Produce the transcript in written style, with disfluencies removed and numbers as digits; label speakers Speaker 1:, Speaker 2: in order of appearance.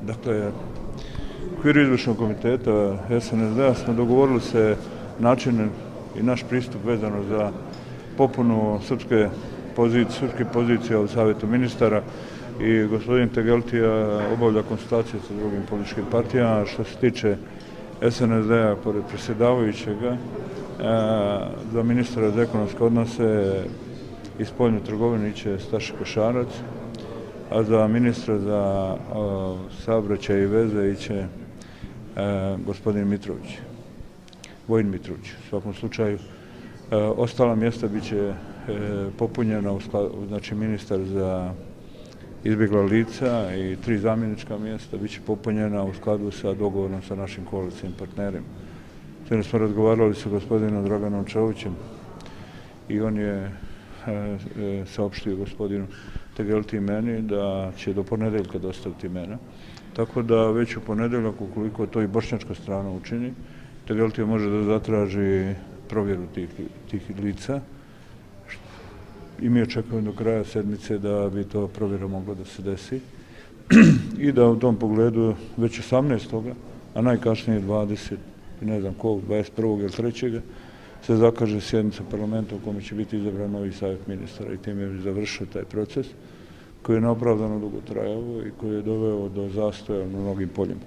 Speaker 1: Dakle, u okviru izvršnog komiteta SNSD-a smo dogovorili se način i naš pristup vezano za popunu srpske pozicije u Savjetu ministara i gospodin Tegeltija obavlja konsultacije sa drugim političkim partijama. Što se tiče SNSD-a, pored predsjedavajućega, za ministra za ekonomske odnose i spoljnu trgovinu iće Staša Košarac, a za ministra za saobraćaj i veze iće gospodin Mitrović, Vojin Mitrović. U svakom slučaju, ostala mjesta bit će popunjena, znači ministar za izbjegla lica i 3 zamjenička mjesta bit će popunjena u skladu sa dogovorom sa našim koalicijnim partnerima. Sada smo razgovarali sa gospodinom Draganom Čovićem i on je saopštio gospodinu Tegelti i meni da će do ponedeljka dostaviti imena. Tako da već u ponedeljak, ukoliko to i bošnjačka strana učini, Tegelti može da zatraži provjeru tih lica i mi očekujemo do kraja sedmice da bi to provjera mogla da se desi i da u tom pogledu već 18. a najkasnije 20. ne znam kog, 21. ili 3. se zakaže sjednica parlamenta u kome će biti izabran novi savjet ministara i time je završio taj proces koji je neopravdano dugo trajao i koji je doveo do zastoja na mnogim poljima.